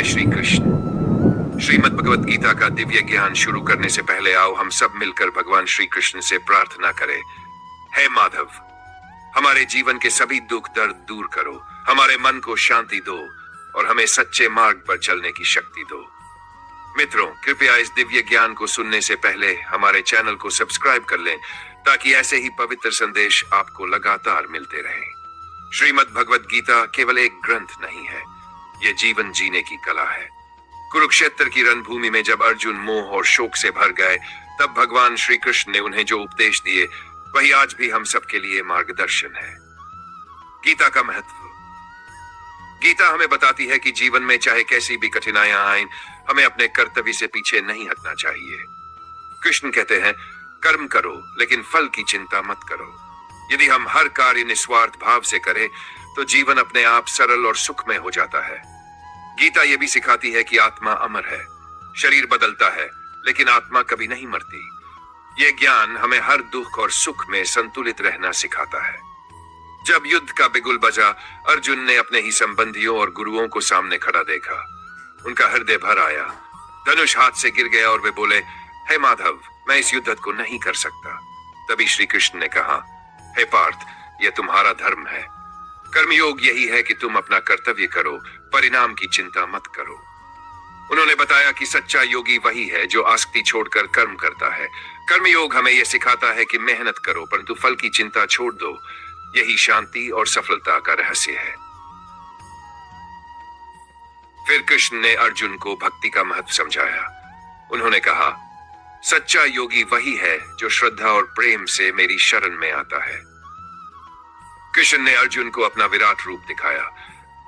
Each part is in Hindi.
श्री कृष्ण। श्रीमद् भगवत गीता का दिव्य ज्ञान शुरू करने से पहले आओ हम सब मिलकर भगवान श्री कृष्ण से प्रार्थना करें। हे माधव, हमारे जीवन के सभी दुख दर्द दूर करो, हमारे मन को शांति दो और हमें सच्चे मार्ग पर चलने की शक्ति दो। मित्रों, कृपया इस दिव्य ज्ञान को सुनने से पहले हमारे चैनल को सब्सक्राइब कर लें ताकि ऐसे ही पवित्र संदेश आपको लगातार मिलते रहें। श्रीमद् भगवत गीता केवल एक ग्रंथ नहीं है, यह जीवन जीने की कला है। कुरुक्षेत्र की रणभूमि में जब अर्जुन मोह और शोक से भर गए, तब भगवान श्री कृष्ण ने उन्हें जो उपदेश दिए वही आज भी हम सबके लिए मार्गदर्शन है। गीता का महत्व। गीता हमें बताती है कि जीवन में चाहे कैसी भी कठिनाइयां आए, हमें अपने कर्तव्य से पीछे नहीं हटना चाहिए। कृष्ण कहते हैं, कर्म करो लेकिन फल की चिंता मत करो। यदि हम हर कार्य निस्वार्थ भाव से करें तो जीवन अपने आप सरल और सुखमय हो जाता है। गीता यह भी सिखाती है कि आत्मा अमर है, शरीर बदलता है लेकिन आत्मा कभी नहीं मरती। यह ज्ञान हमें हर दुख और सुख में संतुलित रहना सिखाता है। जब युद्ध का बिगुल बजा, अर्जुन ने अपने ही संबंधियों और गुरुओं को सामने खड़ा देखा। उनका हृदय भर आया, धनुष हाथ से गिर गया और वे बोले, हे माधव, मैं इस युद्ध को नहीं कर सकता। तभी श्री कृष्ण ने कहा, हे पार्थ, यह तुम्हारा धर्म है। कर्मयोग यही है कि तुम अपना कर्तव्य करो, परिणाम की चिंता मत करो। उन्होंने बताया कि सच्चा योगी वही है जो आसक्ति छोड़कर कर्म करता है। कर्मयोग हमें यह सिखाता है कि मेहनत करो परंतु फल की चिंता छोड़ दो। यही शांति और सफलता का रहस्य है। फिर कृष्ण ने अर्जुन को भक्ति का महत्व समझाया। उन्होंने कहा, सच्चा योगी वही है जो श्रद्धा और प्रेम से मेरी शरण में आता है। कृष्ण ने अर्जुन को अपना विराट रूप दिखाया।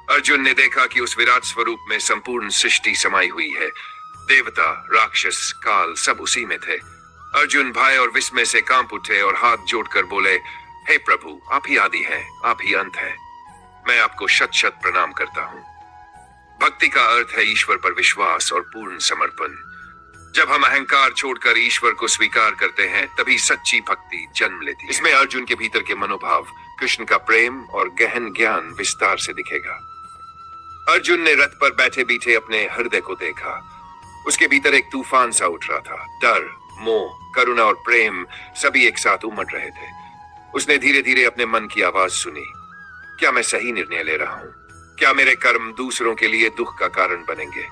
अर्जुन ने देखा कि उस विराट स्वरूप में संपूर्ण सृष्टि समाई हुई है। देवता, राक्षस, काल सब उसी में थे। अर्जुन भय और विस्मय से कांप उठे और हाथ जोड़कर बोले, हे प्रभु, आप ही आदि हैं, आप ही अंत हैं। मैं आपको शत शत प्रणाम करता हूं। भक्ति का अर्थ है ईश्वर पर विश्वास और पूर्ण समर्पण। जब हम अहंकार छोड़कर ईश्वर को स्वीकार करते हैं तभी सच्ची भक्ति जन्म लेती है। इसमें अर्जुन के भीतर के मनोभाव, कृष्ण का प्रेम और गहन ज्ञान विस्तार से दिखेगा। अर्जुन ने रथ पर बैठे बीठे अपने हृदय को देखा। उसके भीतर एक तूफान सा उठ रहा था। डर, मोह, करुणा और प्रेम सभी एक साथ उमड़ रहे थे। उसने धीरे धीरे अपने मन की आवाज सुनी। क्या मैं सही निर्णय ले रहा हूं? क्या मेरे कर्म दूसरों के लिए दुख का कारण बनेंगे?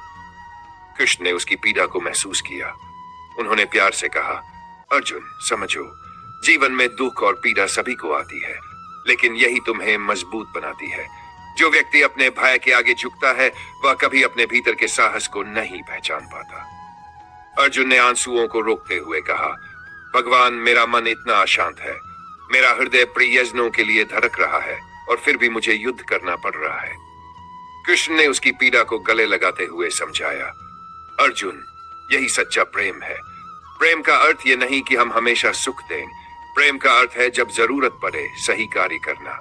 कृष्ण ने उसकी पीड़ा को महसूस किया। उन्होंने प्यार से कहा, अर्जुन, समझो, जीवन में दुख और पीड़ा सभी को आती है, लेकिन यही तुम्हें मजबूत बनाती है। जो व्यक्ति अपने भय के आगे झुकता है वह कभी अपने भीतर के साहस को नहीं पहचान पाता। अर्जुन ने आंसुओं को रोकते हुए कहा, भगवान, मेरा मन इतना अशांत है, मेरा हृदय प्रियजनों के लिए धड़क रहा है और फिर भी मुझे युद्ध करना पड़ रहा है। कृष्ण ने उसकी पीड़ा को गले लगाते हुए समझाया, अर्जुन, यही सच्चा प्रेम है। प्रेम का अर्थ यह नहीं कि हम हमेशा सुख दें। प्रेम का अर्थ है जब जरूरत पड़े सही कार्य करना।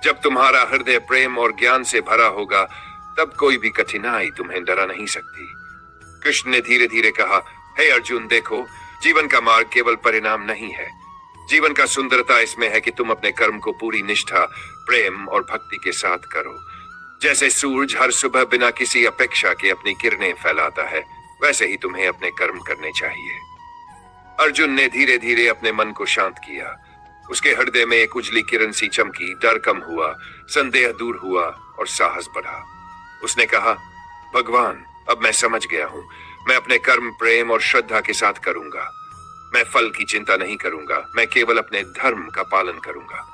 जब तुम्हारा हृदय प्रेम और ज्ञान से भरा होगा तब कोई भी कठिनाई तुम्हें डरा नहीं सकती। कृष्ण ने धीरे धीरे कहा, हे अर्जुन, देखो, जीवन का मार्ग केवल परिणाम नहीं है। जीवन का सुंदरता इसमें है कि तुम अपने कर्म को पूरी निष्ठा, प्रेम और भक्ति के साथ करो। जैसे सूरज हर सुबह बिना किसी अपेक्षा के अपनी किरणें फैलाता है, वैसे ही तुम्हें अपने कर्म करने चाहिए। अर्जुन ने धीरे धीरे अपने मन को शांत किया। उसके हृदय में एक उजली किरण सी चमकी, डर कम हुआ, संदेह दूर हुआ और साहस बढ़ा। उसने कहा, भगवान, अब मैं समझ गया हूं। मैं अपने कर्म प्रेम और श्रद्धा के साथ करूंगा। मैं फल की चिंता नहीं करूंगा, मैं केवल अपने धर्म का पालन करूंगा।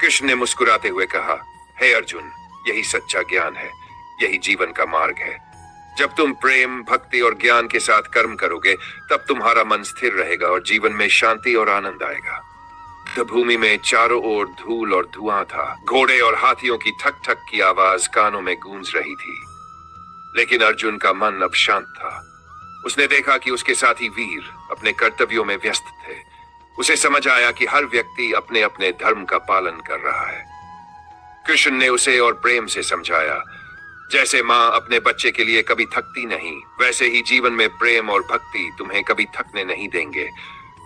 कृष्ण ने मुस्कुराते हुए कहा, हे अर्जुन, यही सच्चा ज्ञान है, यही जीवन का मार्ग है। जब तुम प्रेम, भक्ति और ज्ञान के साथ कर्म करोगे तब तुम्हारा मन स्थिर रहेगा और जीवन में शांति और आनंद आएगा। भूमि में चारों ओर धूल और धुआं था। घोड़े और हाथियों की ठक ठक की आवाज कानों में गूंज रही थी, लेकिन अर्जुन का मन अब शांत था। उसने देखा कि उसके साथी वीर अपने कर्तव्यों में व्यस्त थे। उसे समझ आया कि हर व्यक्ति अपने अपने धर्म का पालन कर रहा है। कृष्ण ने उसे और प्रेम से समझाया, जैसे माँ अपने बच्चे के लिए कभी थकती नहीं, वैसे ही जीवन में प्रेम और भक्ति तुम्हें कभी थकने नहीं देंगे।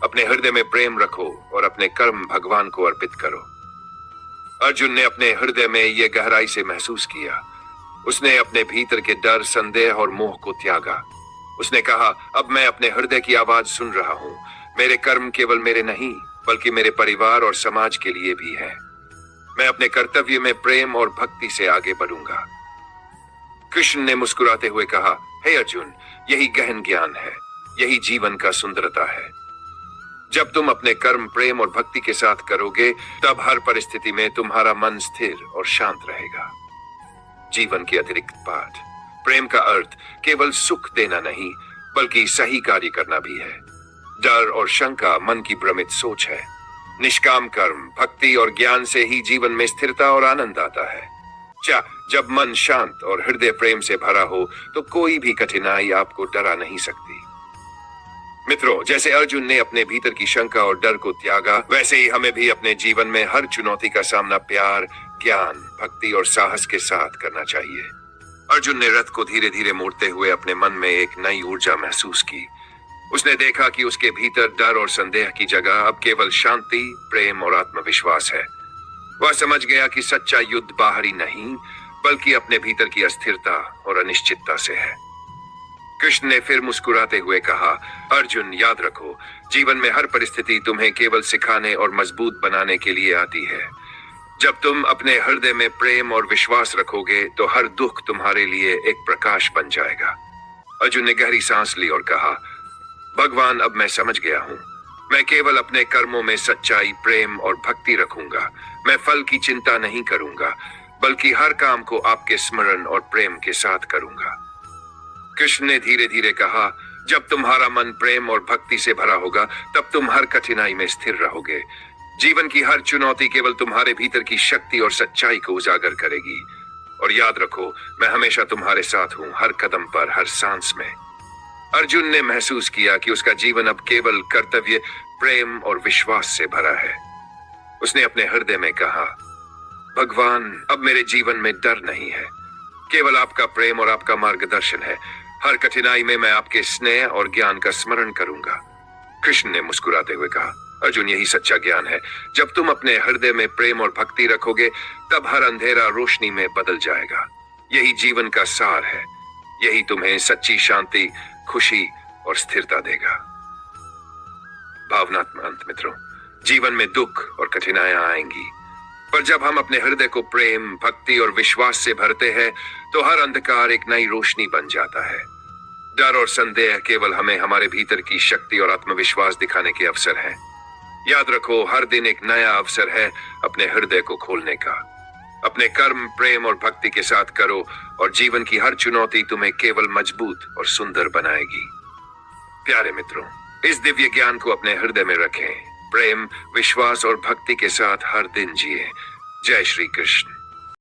अपने हृदय में प्रेम रखो और अपने कर्म भगवान को अर्पित करो। अर्जुन ने अपने हृदय में यह गहराई से महसूस किया, उसने अपने भीतर के डर, संदेह और मोह को त्यागा। उसने कहा, अब मैं अपने हृदय की आवाज सुन रहा हूं। मेरे कर्म केवल मेरे नहीं बल्कि मेरे परिवार और समाज के लिए भी हैं। मैं अपने कर्तव्य में प्रेम और भक्ति से आगे बढ़ूंगा। कृष्ण ने मुस्कुराते हुए कहा, हे अर्जुन, यही गहन ज्ञान है, यही जीवन का सुंदरता है। जब तुम अपने कर्म प्रेम और भक्ति के साथ करोगे, तब हर परिस्थिति में तुम्हारा मन स्थिर और शांत रहेगा। जीवन के अतिरिक्त पाठ। प्रेम का अर्थ केवल सुख देना नहीं बल्कि सही कार्य करना भी है। डर और शंका मन की भ्रमित सोच है। निष्काम कर्म, भक्ति और ज्ञान से ही जीवन में स्थिरता और आनंद आता है। जब मन शांत और हृदय प्रेम से भरा हो तो कोई भी कठिनाई आपको डरा नहीं सकती। मित्रों, जैसे अर्जुन ने अपने भीतर की शंका और डर को त्यागा, वैसे ही हमें भी अपने जीवन में हर चुनौती का सामना प्यार, ज्ञान, भक्ति और साहस के साथ करना चाहिए। अर्जुन ने रथ को धीरे धीरे मोड़ते हुए अपने मन में एक नई ऊर्जा महसूस की। उसने देखा कि उसके भीतर डर और संदेह की जगह अब केवल शांति, प्रेम और आत्मविश्वास है। वह समझ गया कि सच्चा युद्ध बाहरी नहीं बल्कि अपने भीतर की अस्थिरता और अनिश्चितता से है। कृष्ण ने फिर मुस्कुराते हुए कहा, अर्जुन, याद रखो, जीवन में हर परिस्थिति तुम्हें केवल सिखाने और मजबूत बनाने के लिए आती है। जब तुम अपने हृदय में प्रेम और विश्वास रखोगे तो हर दुख तुम्हारे लिए एक प्रकाश बन जाएगा। अर्जुन ने गहरी सांस ली और कहा, भगवान, अब मैं समझ गया हूं। मैं केवल अपने कर्मों में सच्चाई, प्रेम और भक्ति रखूंगा। मैं फल की चिंता नहीं करूंगा बल्कि हर काम को आपके स्मरण और प्रेम के साथ करूंगा। कृष्ण ने धीरे धीरे कहा, जब तुम्हारा मन प्रेम और भक्ति से भरा होगा तब तुम हर कठिनाई में स्थिर रहोगे। जीवन की हर चुनौती केवल तुम्हारे भीतर की शक्ति और सच्चाई को उजागर करेगी। और याद रखो, मैं हमेशा तुम्हारे साथ हूं, हर कदम पर, हर सांस में। अर्जुन ने महसूस किया कि उसका जीवन अब केवल कर्तव्य, प्रेम और विश्वास से भरा है। उसने अपने हृदय में कहा, भगवान, अब मेरे जीवन में डर नहीं है, केवल आपका प्रेम और आपका मार्गदर्शन है। हर कठिनाई में मैं आपके स्नेह और ज्ञान का स्मरण करूंगा। कृष्ण ने मुस्कुराते हुए कहा, अर्जुन, यही सच्चा ज्ञान है। जब तुम अपने हृदय में प्रेम और भक्ति रखोगे तब हर अंधेरा रोशनी में बदल जाएगा। यही जीवन का सार है। यही तुम्हें सच्ची शांति, खुशी और स्थिरता देगा। भावनात्मक अंत। मित्रों, जीवन में दुख और कठिनाइयां आएंगी, पर जब हम अपने हृदय को प्रेम, भक्ति और विश्वास से भरते हैं तो हर अंधकार एक नई रोशनी बन जाता है। डर और संदेह केवल हमें हमारे भीतर की शक्ति और आत्मविश्वास दिखाने के अवसर हैं। याद रखो, हर दिन एक नया अवसर है अपने हृदय को खोलने का। अपने कर्म, प्रेम और भक्ति के साथ करो और जीवन की हर चुनौती तुम्हें केवल मजबूत और सुंदर बनाएगी। प्यारे मित्रों, इस दिव्य ज्ञान को अपने हृदय में रखें। प्रेम, विश्वास और भक्ति के साथ हर दिन जिए। जय श्री कृष्ण।